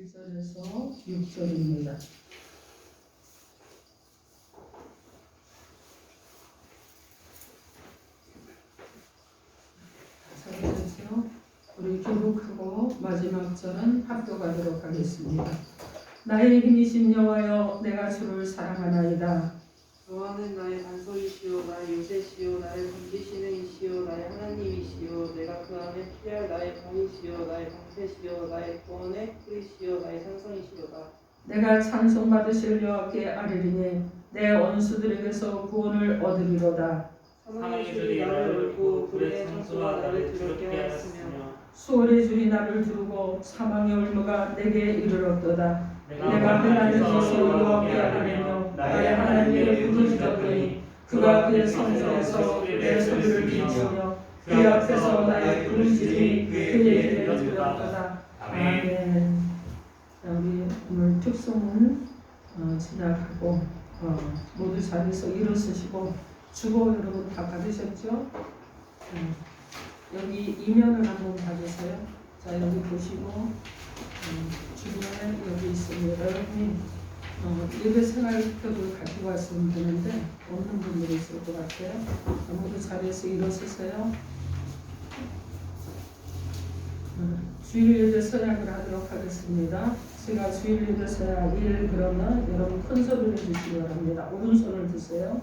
1절에서 6절입니다. 4절이죠. 우리 교독하고 마지막 절은 합독하도록 하겠습니다. 나의 힘이신 여호와여, 내가 주를 사랑하나이다. 여호와는 나의 반석이시요 나의 요새시요 나를 건지시는 이시요 나의 하나님이시요 내가 그 안에 피할 나의 방이시요 나의 방패시요 나의 구원의 뿌리시요 나의 산성이시로다. 내가 찬송받으실 여호와께 아뢰리니 내 원수들에게서 구원을 얻으리로다. 사망의 줄이 나를 물고 불의 창수가 나를 두렵게 하였으며 수월의 줄이 나를 두르고 사망의 올무가 내게 이르렀도다. 내가 하나님께서 여호와께 아뢰며 나의 하나님의 부르짖었더니 그가 그의 성전에서 내 소리를 들으시며 그 앞에서 나의 부르짖음이 그에게 들렸도다. 아멘. 우리 오늘 특송은 지나가고 모두 자리에서 일어서시고 주보 여러분 다 받으셨죠? 여기 이면을 한번 받으세요. 자, 여기 보시고 주변에 여기 있습니다. 여러분이 예배 생활표를 가지고 왔으면 되는데 없는 분들이 있을 것 같아요. 모두 자리에서 일어서세요. 주일 예배 서약을 하도록 하겠습니다. 제가 주일 예배 서약 1 그러면 여러분 큰 소리를 해주시기 바랍니다. 오른손을 드세요.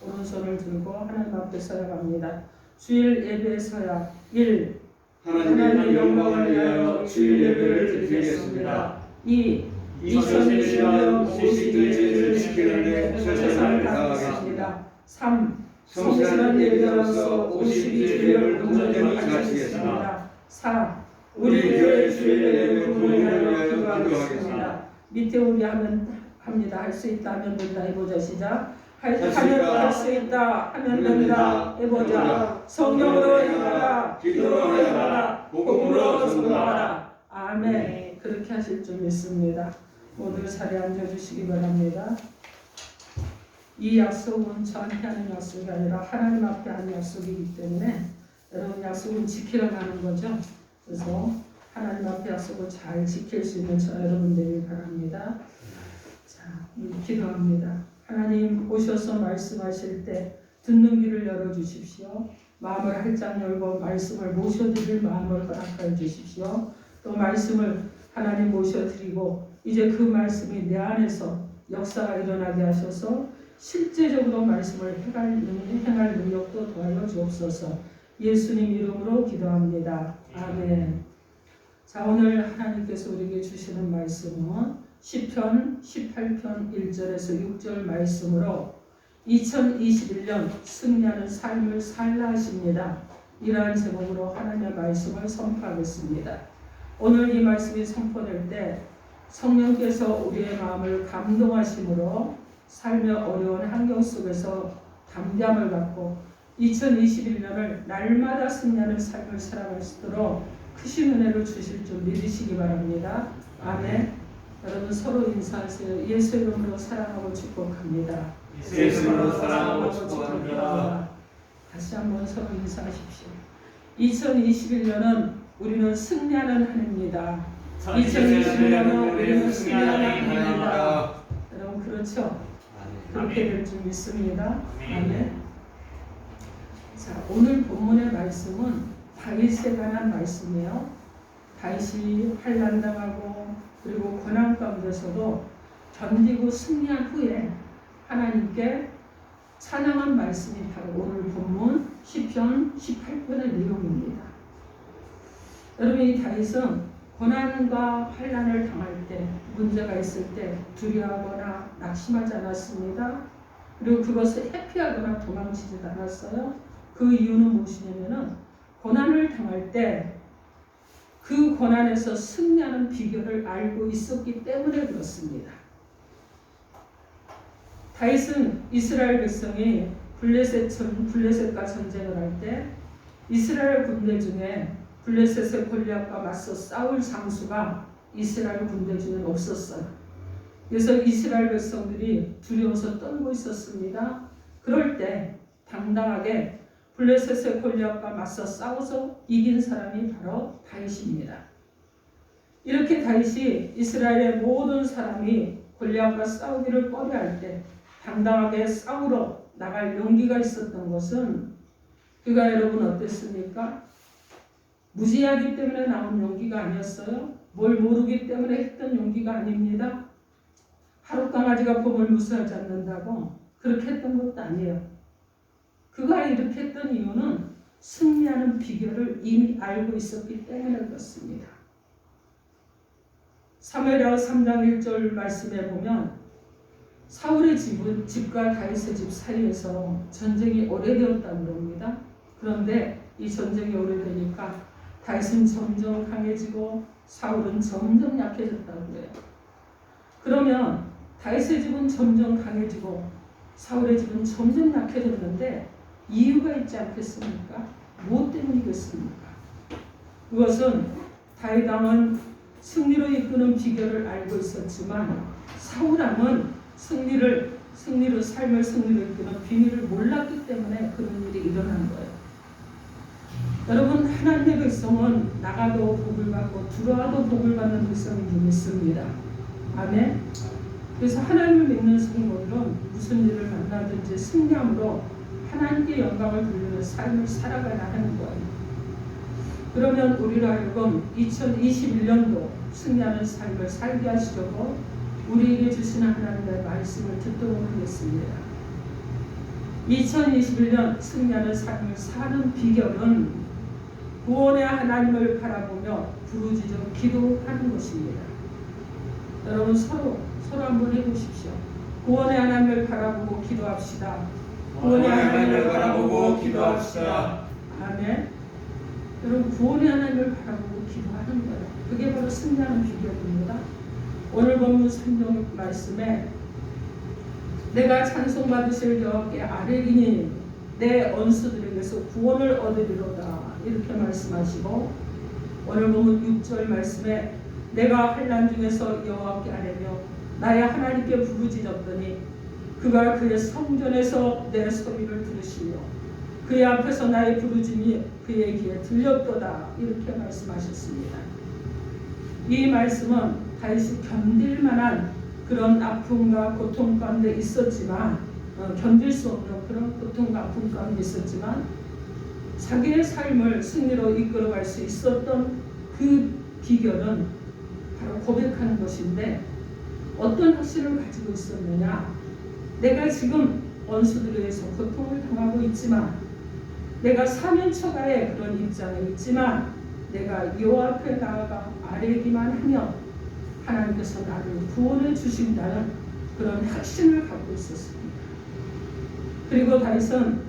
오른손을 들고 하나님 앞에 서약합니다. 주일 예배 서약 1. 하나님 영광을 위하여 주일 예배를 드리겠습니다. 2. 2020년 52일을 지키는 데 최선을 다하겠습니다. 3. 성실한 예배로서 52주일을 온전히 마치겠습니다. 4. 우리 교회 주일 예배 부흥을 위하여 기도하겠습니다. 밑에 우리 합니다. 할 수 있다 하면 된다 해보자. 시작. 할 수 있다 하면 된다 해보자. 성령으로 행하라, 기도로 행하라, 복음으로 선포하라. 아멘. 그렇게 하실 줄 믿습니다. 모두 자리에 앉아주시기 바랍니다. 이 약속은 저한테 하는 약속이 아니라 하나님 앞에 하는 약속이기 때문에 여러분 약속은 지키러 가는 거죠. 그래서 하나님 앞에 약속을 잘 지킬 수 있는 저 여러분 되길 바랍니다. 자, 우리 기도합니다. 하나님 오셔서 말씀하실 때 듣는 귀를 열어주십시오. 마음을 활짝 열고 말씀을 모셔드릴 마음을 허락하여 주십시오. 또 말씀을 하나님 모셔드리고 이제 그 말씀이 내 안에서 역사가 일어나게 하셔서 실제적으로 말씀을 행할 능력도 더하여 주옵소서. 예수님 이름으로 기도합니다. 아멘. 자, 오늘 하나님께서 우리에게 주시는 말씀은 시편 18편 1절에서 6절 말씀으로 2021년 승리하는 삶을 살라 하십니다. 이러한 제목으로 하나님의 말씀을 선포하겠습니다. 오늘 이 말씀이 선포될 때 성령께서 우리의 마음을 감동하심으로 삶의 어려운 환경 속에서 담대함을 갖고 2021년을 날마다 승리하는 삶을 살아갈 수 있도록 크신 은혜를 주실 줄 믿으시기 바랍니다. 아멘. 여러분 서로 인사하세요. 예수 이름으로 사랑하고 축복합니다. 예수 이름으로 사랑하고 축복합니다. 다시 한번 서로 인사하십시오. 2021년은 우리는 승리하는 해입니다. 2021년은 우리는 승리하는 해입니다. 여러분 그렇죠? 그렇게 될 줄 믿습니다. 아멘. 자, 오늘 본문의 말씀은 다윗에 관한 말씀이에요. 다윗이 환난당하고 그리고 고난 가운데서도 견디고 승리한 후에 하나님께 찬양한 말씀이 바로 오늘 본문 시편 18편의 내용입니다. 여러분 이 다윗은 고난과 환난을 당할 때 문제가 있을 때 두려워하거나 낙심하지 않았습니다. 그리고 그것을 회피하거나 도망치지 않았어요. 그 이유는 무엇이냐면은 고난을 당할 때 그 고난에서 승리하는 비결을 알고 있었기 때문에 그렇습니다. 다윗은 이스라엘 백성이 블레셋과 전쟁을 할 때 이스라엘 군대 중에 블레셋의 골리앗과 맞서 싸울 장수가 이스라엘 군대 중에 없었어요. 그래서 이스라엘 백성들이 두려워서 떨고 있었습니다. 그럴 때 당당하게 블레셋의 골리앗과 맞서 싸워서 이긴 사람이 바로 다윗입니다. 이렇게 다윗이 이스라엘의 모든 사람이 골리앗과 싸우기를 꺼려할 때 당당하게 싸우러 나갈 용기가 있었던 것은 그가 여러분 어땠습니까? 무지하기 때문에 나온 용기가 아니었어요. 뭘 모르기 때문에 했던 용기가 아닙니다. 하루 강아지가 봄을 무시하지 않는다고 그렇게 했던 것도 아니에요. 그가 이렇게 했던 이유는 승리하는 비결을 이미 알고 있었기 때문에 그렇습니다. 사무엘하 3장 1절 말씀에 보면 사울의 집과 다윗의 집 사이에서 전쟁이 오래되었다고 합니다. 그런데 이 전쟁이 오래되니까 다윗은 점점 강해지고 사울은 점점 약해졌다고 해요. 그러면 다윗의 집은 점점 강해지고 사울의 집은 점점 약해졌는데 이유가 있지 않겠습니까? 무엇 때문이겠습니까? 그것은 다윗 왕은 승리로 이끄는 비결을 알고 있었지만 사울 왕은 승리로 삶을 승리로 이끄는 비밀을 몰랐기 때문에 그런 일이 일어난 거예요. 여러분, 하나님의 백성은 나가도 복을 받고 들어와도 복을 받는 백성인 줄 믿습니다. 아멘. 그래서 하나님을 믿는 성도들은 무슨 일을 만나든지 승리함으로 하나님께 영광을 돌리는 삶을 살아가야 하는 거예요. 그러면 우리로 하여금 2021년도 승리하는 삶을 살게 하시려고 우리에게 주시는 하나님의 말씀을 듣도록 하겠습니다. 2021년 승리하는 삶을 사는 비결은 구원의 하나님을 바라보며 부르짖어 기도하는 것입니다. 여러분 서로 한번 해보십시오. 구원의 하나님을 바라보고 기도합시다. 구원의 하나님을 바라보고 기도합시다. 아멘. 여러분 구원의 하나님을 바라보고 기도하는 거예요. 그게 바로 승리하는 비결입니다. 오늘 본문 성경 말씀에 내가 찬송받으실 여호와께 아뢰리니 내 원수들에게서 구원을 얻으리로다 이렇게 말씀하시고 오늘 본문 6절 말씀에 내가 환난 중에서 여호와께 아뢰며 나의 하나님께 부르짖었더니 그가 그의 성전에서 내 소리를 들으시며 그의 앞에서 나의 부르짖음이 그의 귀에 들렸도다 이렇게 말씀하셨습니다. 이 말씀은 다윗이 견딜 만한 그런 아픔과 고통 가운데 있었지만 견딜 수 없는 그런 고통과 아픔 가운데 있었지만 자기의 삶을 승리로 이끌어갈 수 있었던 그 비결은 바로 고백하는 것인데 어떤 확신을 가지고 있었느냐? 내가 지금 원수들에 의해서 고통을 당하고 있지만 내가 사면초가의 그런 입장에 있지만 내가 여호와 앞에 나아가 아뢰기만 하면 하나님께서 나를 구원해 주신다는 그런 확신을 갖고 있었습니다. 그리고 다윗은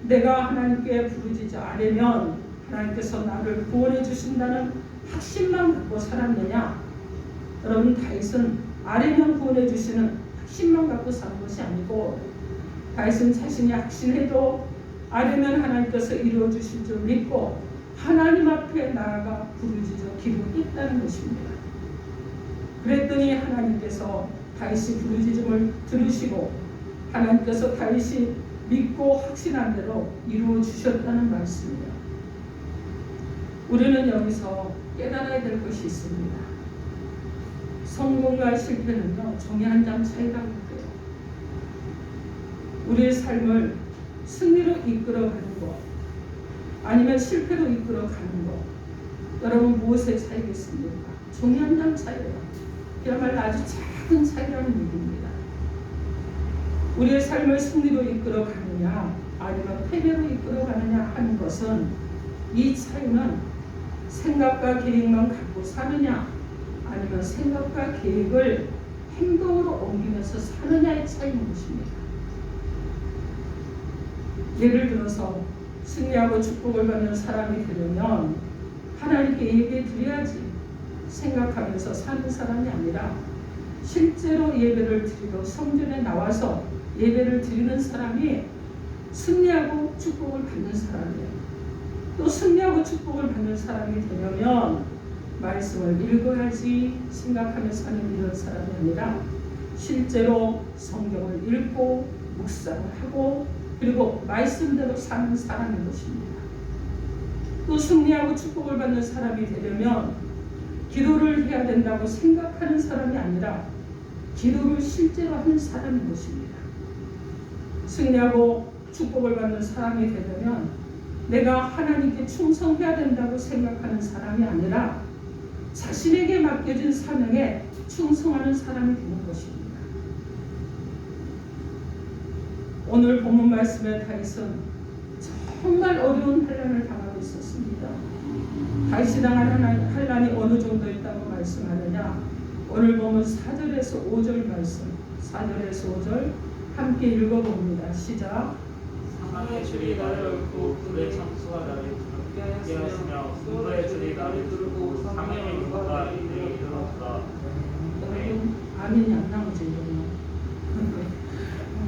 내가 하나님께 부르짖어 아뢰면 하나님께서 나를 구원해 주신다는 확신만 갖고 살았느냐? 여러분 다윗은 아뢰면 구원해 주시는 확신만 갖고 사는 것이 아니고 다윗은 자신이 확신해도 아뢰면 하나님께서 이루어 주실 줄 믿고 하나님 앞에 나아가 부르짖어 기도했다는 것입니다. 그랬더니 하나님께서 다윗이 부르짖음을 들으시고 하나님께서 다윗이 믿고 확신한 대로 이루어 주셨다는 말씀이에요. 우리는 여기서 깨달아야 될 것이 있습니다. 성공과 실패는요 종이 한 장 차이라고 해요. 우리의 삶을 승리로 이끌어가는 것 아니면 실패로 이끌어가는 것 여러분 무엇의 차이겠습니까? 종이 한 장 차이예요. 그야말로 아주 작은 차이라는 얘기입니다. 우리의 삶을 승리로 이끌어가느냐 아니면 패배로 이끌어가느냐 하는 것은 이 차이는 생각과 계획만 갖고 사느냐 아니면 생각과 계획을 행동으로 옮기면서 사느냐의 차이인 것입니다. 예를 들어서 승리하고 축복을 받는 사람이 되려면 하나님께 예배 드려야지 생각하면서 사는 사람이 아니라 실제로 예배를 드리러 성전에 나와서 예배를 드리는 사람이 승리하고 축복을 받는 사람이에요. 또 승리하고 축복을 받는 사람이 되려면 말씀을 읽어야지 생각하면서 사는 이런 사람이 아니라 실제로 성경을 읽고 묵상을 하고 그리고 말씀대로 사는 사람인 것입니다. 또 승리하고 축복을 받는 사람이 되려면 기도를 해야 된다고 생각하는 사람이 아니라 기도를 실제로 하는 사람인 것입니다. 승리하고 축복을 받는 사람이 되려면 내가 하나님께 충성해야 된다고 생각하는 사람이 아니라 자신에게 맡겨진 사명에 충성하는 사람이 되는 것입니다. 오늘 본문 말씀의 다윗은 정말 어려운 환난을 당하고 있었습니다. 다윗이 당한 환난이 어느 정도 있다고 말씀하느냐? 오늘 보면 4절에서 5절 말씀, 4절에서 5절 함께 읽어봅니다. 시작. 사망의 줄이 나를 얽고 불의 창수가 나를 두렵게 하시며 분노의 줄이 나를 두르고 사망의 문화가 내게 이르렀다. 여러분 아멘이 안 나오지 이러면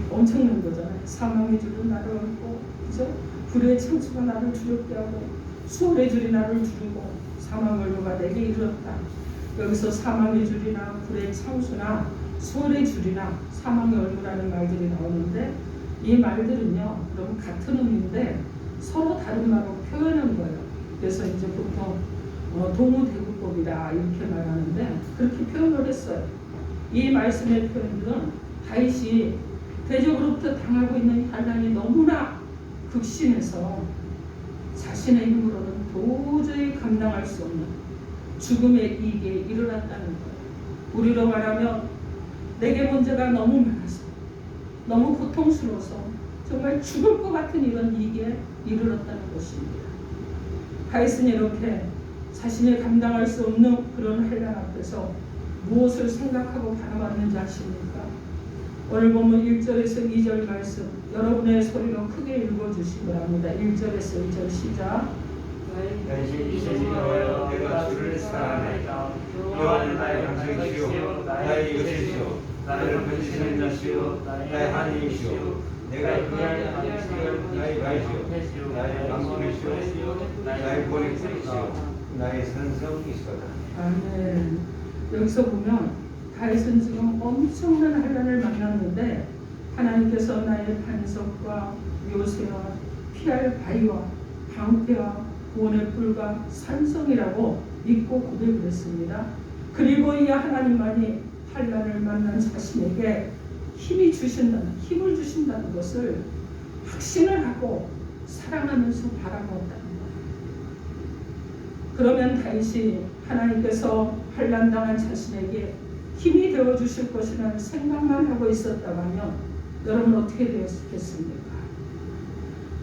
엄청난 거잖아요. 사망의 줄은 나를 얽고 그죠? 불의 창수가 나를 두렵게 하고 수월의 줄이 나를 두르고 사망의 문화가 내게 이르렀다. 여기서 사망의 줄이나 불의 창수나 수월의 줄이나 사망의 얼굴이라는 말들이 나오는데 이 말들은요, 여러분 같은 의미인데 서로 다른 말로 표현한 거예요. 그래서 이제 보통 동우대구법이다 이렇게 말하는데 그렇게 표현을 했어요. 이 말씀의 표현들은 다윗이 대적으로부터 당하고 있는 환난이 너무나 극심해서 자신의 힘으로는 도저히 감당할 수 없는 죽음의 이익에 이르렀다는 거예요. 우리로 말하면 내게 문제가 너무 많아서 너무 고통스러워서 정말 죽을 것 같은 이런 이익에 이르렀다는 것입니다. 다윗은 이렇게 자신이 감당할 수 없는 그런 환난 앞에서 무엇을 생각하고 바라봤는지 아십니까? 오늘 보면 1절에서 2절 말씀 여러분의 소리로 크게 읽어주시기 바랍니다. 1절에서 2절 시작. 이제 여호와여 내가 주를 사랑하나이다. 여호와는 나의 강성이시요 나의 요새시요 나를 건지시는 자시요 나의 하나님이시요 내가 그의 하나님이시요 나의 가이시요 나의 방송이시요 나의 보리시요 나의 산성이시다. 아멘. 여기서 보면 다윗은 지금 엄청난 환난을 만났는데 하나님께서 나의 반석과 요새와 피할 바위와 방패와 구원의 뿔과 산성이라고 믿고 고백을 했습니다. 그리고 이 하나님만이 환난을 만난 자신에게 힘을 주신다는 것을 확신을 하고 사랑하면서 바라보았다는 거예요. 그러면 다윗이 하나님께서 환난당한 자신에게 힘이 되어주실 것이라는 생각만 하고 있었다면 여러분 어떻게 되었겠습니까?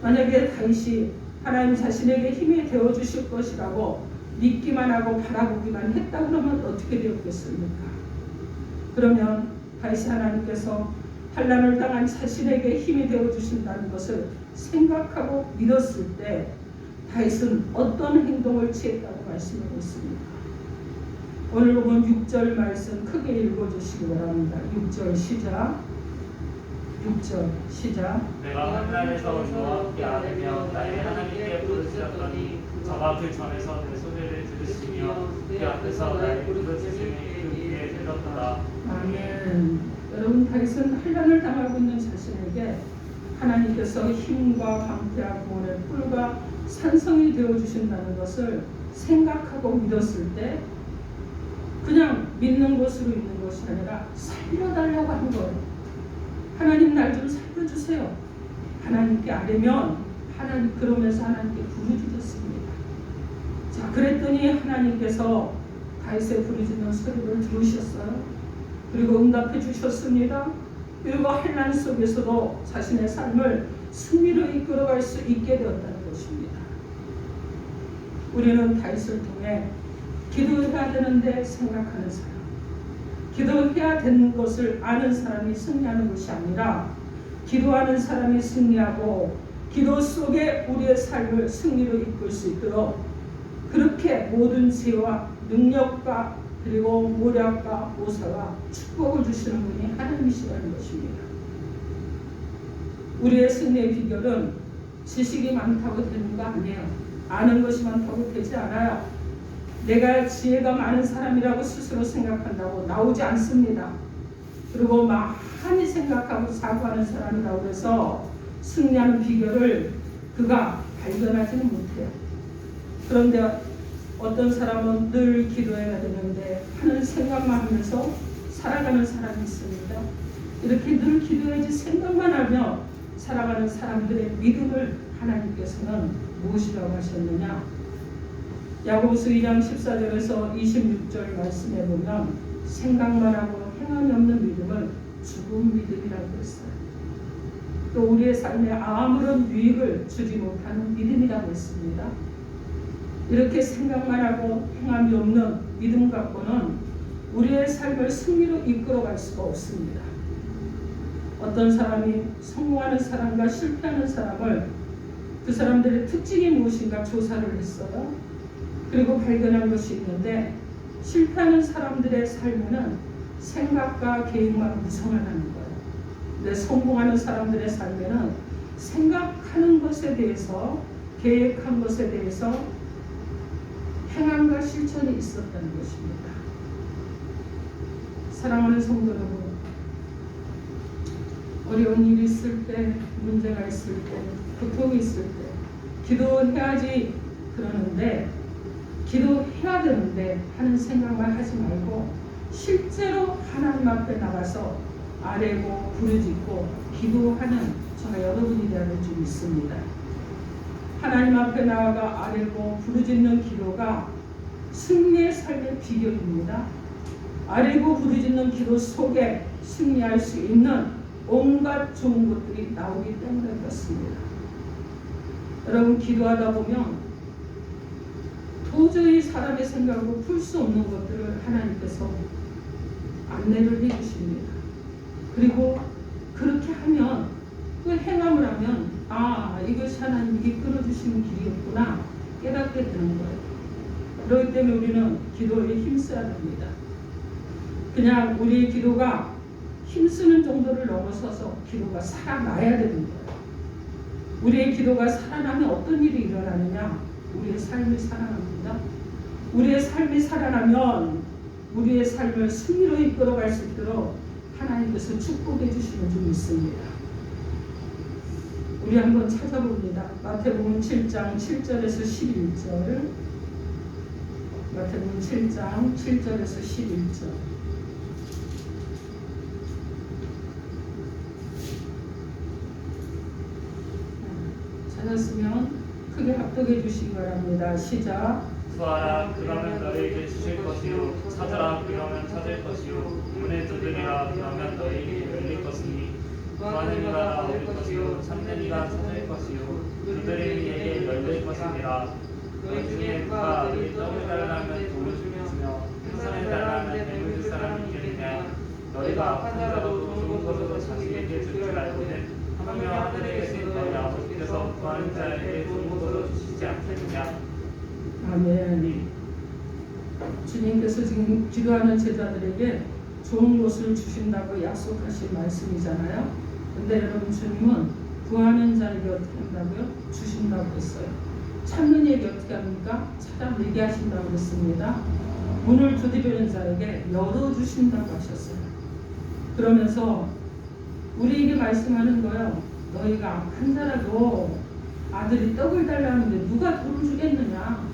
만약에 다윗이 하나님 자신에게 힘이 되어주실 것이라고 믿기만 하고 바라보기만 했다 그러면 어떻게 되었겠습니까? 그러면 다윗이 하나님께서 환난을 당한 자신에게 힘이 되어주신다는 것을 생각하고 믿었을 때 다윗은 어떤 행동을 취했다고 말씀하고 있습니다. 오늘 보면 6절 말씀 크게 읽어주시기 바랍니다. 6절 시작. 6절 시작. 내가 환난에서 저와 함께 안으며 나의 하나님께 부르짖었더니 저가 그 전에서 내 소리를 들으시며 그 앞에서 나의 부르짖음이 그 귀에 들었다. 아멘. 여러분 다윗은 환난을 당하고 있는 자신에게 하나님께서 힘과 방패와 구원의 뿔과 산성이 되어주신다는 것을 생각하고 믿었을 때 그냥 믿는 것으로 있는 것이 아니라 살려달라고 한 거예요. 하나님 날 좀 살려주세요. 하나님께 아뢰면 하나님 그러면서 하나님께 부르짖었습니다. 자 그랬더니 하나님께서 다윗의 부르짖는 소리를 들으셨어요. 그리고 응답해 주셨습니다. 그리고 환난 속에서도 자신의 삶을 승리로 이끌어갈 수 있게 되었다는 것입니다. 우리는 다윗을 통해 기도해야 되는데 생각하는 사람, 기도해야 되는 것을 아는 사람이 승리하는 것이 아니라 기도하는 사람이 승리하고 기도 속에 우리의 삶을 승리로 이끌 수 있도록 그렇게 모든 지혜와 능력과 그리고 모략과 모사와 축복을 주시는 분이 하나님이시라는 것입니다. 우리의 승리의 비결은 지식이 많다고 되는 거 아니에요. 아는 것이 많다고 되지 않아요. 내가 지혜가 많은 사람이라고 스스로 생각한다고 나오지 않습니다. 그리고 많이 생각하고 사고하는 사람이라고 해서 승리하는 비결을 그가 발견하지는 못해요. 그런데 어떤 사람은 늘 기도해야 되는데 하는 생각만 하면서 살아가는 사람이 있습니다. 이렇게 늘 기도해야지 생각만 하며 살아가는 사람들의 믿음을 하나님께서는 무엇이라고 하셨느냐? 야고보서 2장 14절에서 26절 말씀해 보면 생각만 하고 행함이 없는 믿음을 죽은 믿음이라고 했어요. 또 우리의 삶에 아무런 유익을 주지 못하는 믿음이라고 했습니다. 이렇게 생각만 하고 행함이 없는 믿음 갖고는 우리의 삶을 승리로 이끌어갈 수가 없습니다. 어떤 사람이 성공하는 사람과 실패하는 사람을 그 사람들의 특징이 무엇인가 조사를 했어요. 그리고 발견한 것이 있는데 실패하는 사람들의 삶에는 생각과 계획만 무성하다는 거예요. 근데 성공하는 사람들의 삶에는 생각하는 것에 대해서 계획한 것에 대해서 행함과 실천이 있었다는 것입니다. 사랑하는 성도 여러분, 어려운 일이 있을 때, 문제가 있을 때, 고통이 있을 때 기도해야지 그러는데 기도해야 되는데 하는 생각만 하지 말고 실제로 하나님 앞에 나가서 아뢰고 부르짖고 기도하는 저와 여러분이 되어야 될 줄 믿습니다. 하나님 앞에 나아가 아뢰고 부르짖는 기도가 승리의 삶의 비결입니다. 아뢰고 부르짖는 기도 속에 승리할 수 있는 온갖 좋은 것들이 나오기 때문에 그렇습니다. 여러분, 기도하다 보면 도저히 사람의 생각으로 풀 수 없는 것들을 하나님께서 안내를 해주십니다. 그리고 그렇게 하면 그 행함을 하면 이것이 하나님이 이끌어주시는 길이었구나 깨닫게 되는 거예요. 그렇기 때문에 우리는 기도에 힘써야 됩니다. 그냥 우리의 기도가 힘쓰는 정도를 넘어서서 기도가 살아나야 되는 거예요. 우리의 기도가 살아나면 어떤 일이 일어나느냐? 우리의 삶이 살아납니다. 우리의 삶이 살아나면 우리의 삶을 승리로 이끌어갈 수 있도록 하나님께서 축복해 주시는 줄 믿습니다. 우리 한번 찾아봅니다. 마태복음 7장 7절에서 11절. 마태복음 7장 7절에서 11절. 찾았으면 크게 합독해 주시기 바랍니다. 시작. 구하라 그러면 너희에게 주실 것이요 찾으라 그러면 찾을 것이요 문을 두드리라 그러면 너희에게 열릴 것이니 구하는 이가 나올 것이요 찾는 이가 찾을 것이요 두드리는 이에게 열릴 것이니라. 너희 중에 누가 아들이 떡을 달라면 돌을 주며 생선을 달라면 뱀을 줄 사람이 있겠느냐. 너희가 악한 자라도 좋은 것으로 자식에게 줄 줄 알거든 하물며 하늘에 계신 너희 아버지께서 구하는 자에게 좋은 것으로 주시지 않겠느냐. 아멘. 주님께서 지금 기도하는 제자들에게 좋은 것을 주신다고 약속하신 말씀이잖아요. 근데 여러분, 주님은 구하는 자에게 어떻게 한다고요? 주신다고 했어요. 찾는 이에게 어떻게 합니까? 찾아내게 하신다고 했습니다. 문을 두드리는 자에게 열어주신다고 하셨어요. 그러면서 우리에게 말씀하는 거예요. 너희가 악한 자라도 아들이 떡을 달라는데 누가 돈을 주겠느냐?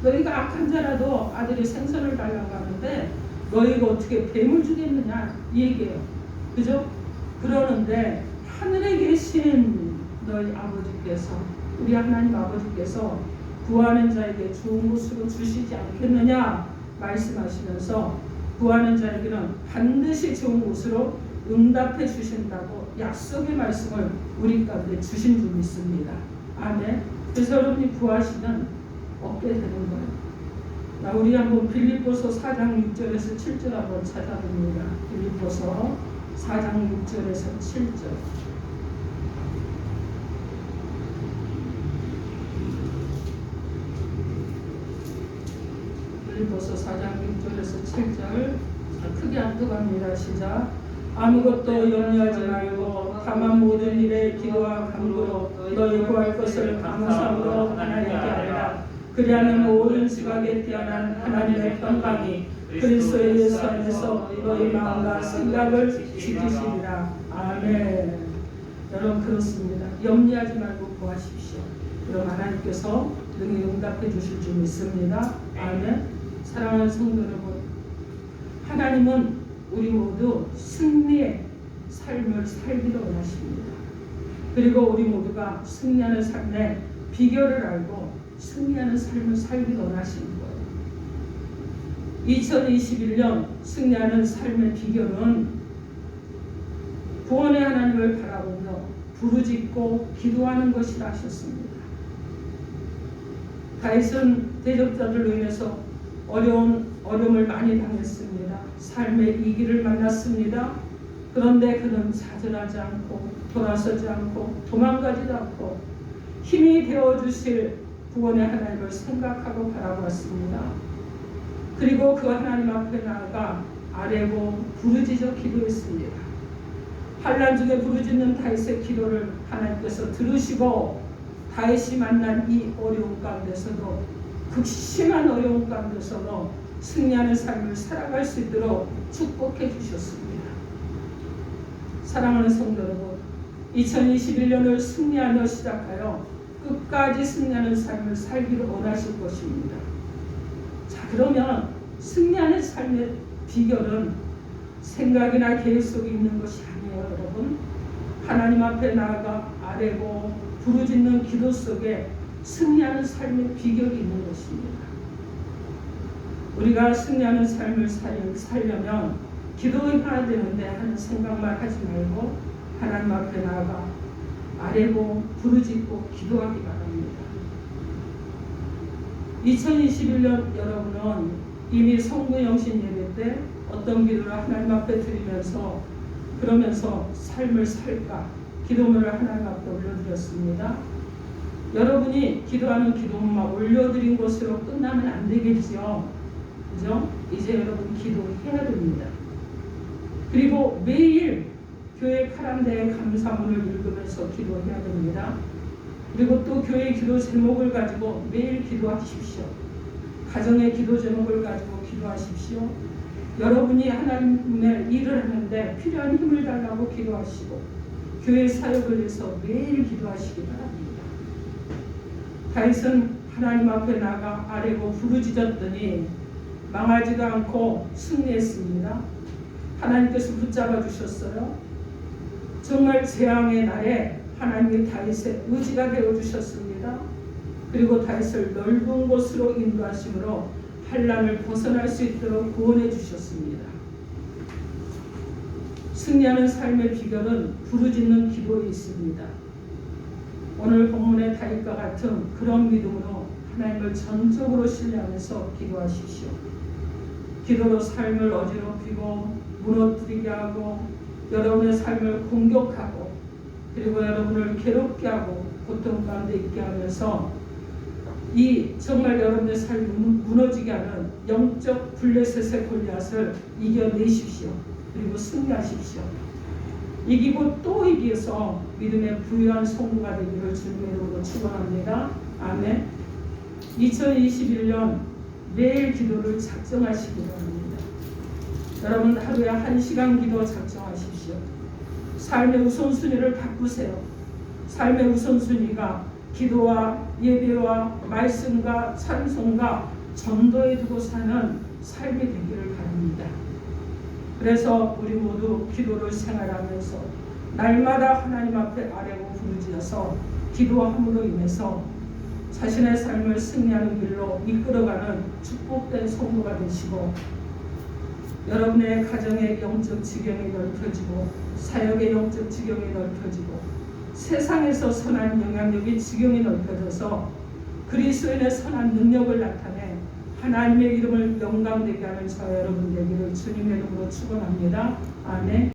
너희가 악한 자라도 아들이 생선을 달라고 하는데 너희가 어떻게 뱀을 주겠느냐? 이 얘기예요. 그죠? 그러는데 하늘에 계신 너희 아버지께서, 우리 하나님 아버지께서 구하는 자에게 좋은 것으로 주시지 않겠느냐 말씀하시면서 구하는 자에게는 반드시 좋은 것으로 응답해 주신다고 약속의 말씀을 우리 가운데 주신 줄 믿습니다. 아멘. 그래서 여러분이 구하시면 얻게 되는 거예요. 우리 한번 빌립보서 4장 6절에서 7절 한번 찾아봅니다. 빌립보서 4장 6절에서 7절. 빌립보서 4장 6절에서 7절. 크게 합독합니다. 시작. 아무것도 염려하지 말고 다만 모든 일에 기도와 간구로 너희 구할 것을 감사함으로 하나님께 아뢰라. 그리하면 모든 지각에 뛰어난 하나님의 평강이 그리스도 예수 안에서 너희 마음과 생각을 지키시리라. 아멘. 여러분, 그렇습니다. 염려하지 말고 구하십시오. 그럼 하나님께서 능히 응답해 주실 줄 믿습니다. 아멘. 사랑하는 성도 여러분, 하나님은 우리 모두 승리의 삶을 살기를 원하십니다. 그리고 우리 모두가 승리하는 삶의 비결을 알고 승리하는 삶을 살기를 원하시는 거예요. 2021년 승리하는 삶의 비결은 구원의 하나님을 바라보며 부르짖고 기도하는 것이라 하셨습니다. 다윗은 대적자들로 인해서 어려움을 많이 당했습니다. 삶의 위기를 만났습니다. 그런데 그는 좌절하지 않고 돌아서지 않고 도망가지도 않고 힘이 되어주실 구원의 하나님을 생각하고 바라보았습니다. 그리고 그 하나님 앞에 나아가 아뢰고 부르짖어 기도했습니다. 환난 중에 부르짖는 다윗의 기도를 하나님께서 들으시고 다윗이 만난 이 어려움 가운데서도 극심한 어려움 가운데서도 승리하는 삶을 살아갈 수 있도록 축복해 주셨습니다. 사랑하는 성도 여러분, 2021년을 승리하며 시작하여 끝까지 승리하는 삶을 살기를 원하실 것입니다. 자, 그러면 승리하는 삶의 비결은 생각이나 계획 속에 있는 것이 아니에요, 여러분. 하나님 앞에 나아가 아뢰고 부르짖는 기도 속에 승리하는 삶의 비결이 있는 것입니다. 우리가 승리하는 삶을 살려면 기도해야 되는데 하는 생각만 하지 말고 하나님 앞에 나아가 아뢰고 부르짖고 기도하기 바랍니다. 2021년 여러분은 이미 성부영신 예배 때 어떤 기도를 하나님 앞에 드리면서 그러면서 삶을 살까 기도문을 하나님 앞에 올려드렸습니다. 여러분이 기도하는 기도문만 올려드린 것으로 끝나면 안 되겠지요. 그죠? 이제 여러분 기도해야 됩니다. 그리고 매일 교회 카란데의 감사문을 읽으면서 기도해야 됩니다. 그리고 또 교회 기도 제목을 가지고 매일 기도하십시오. 가정의 기도 제목을 가지고 기도하십시오. 여러분이 하나님의 일을 하는데 필요한 힘을 달라고 기도하시고 교회 사역을 위해서 매일 기도하시기 바랍니다. 다윗은 하나님 앞에 나가 아뢰고 부르짖었더니 망하지도 않고 승리했습니다. 하나님께서 붙잡아 주셨어요. 정말 재앙의 날에 하나님이 다윗의 의지가 되어 주셨습니다. 그리고 다윗을 넓은 곳으로 인도하심으로 환난을 벗어날 수 있도록 구원해 주셨습니다. 승리하는 삶의 비결은 부르짖는 기도에 있습니다. 오늘 본문의 다윗과 같은 그런 믿음으로 하나님을 전적으로 신뢰하면서 기도하십시오. 기도로 삶을 어지럽히고 무너뜨리게 하고 여러분의 삶을 공격하고 그리고 여러분을 괴롭게 하고 고통 가운데 있게 하면서 이 정말 여러분의 삶이 무너지게 하는 영적 블레셋의 골리앗을 이겨내십시오. 그리고 승리하십시오. 이기고 또 이기서 믿음의 부유한 성도가 되기를 주님의 이름으로 축원합니다. 아멘. 2021년 매일 기도를 작정하시기 바랍니다. 여러분 하루에 1시간 기도 작정하십시오. 삶의 우선순위를 바꾸세요. 삶의 우선순위가 기도와 예배와 말씀과 찬송과 전도에 두고 사는 삶이 되기를 바랍니다. 그래서 우리 모두 기도를 생활하면서 날마다 하나님 앞에 아뢰고 부르짖어서 기도함으로 인해서 자신의 삶을 승리하는 길로 이끌어가는 축복된 성도가 되시고 여러분의 가정의 영적 지경이 넓혀지고 사역의 영적 지경이 넓혀지고 세상에서 선한 영향력이 지경이 넓혀져서 그리스도인의 선한 능력을 나타내 하나님의 이름을 영광되게 하는 저와 여러분 되기를 주님의 이름으로 축원합니다. 아멘.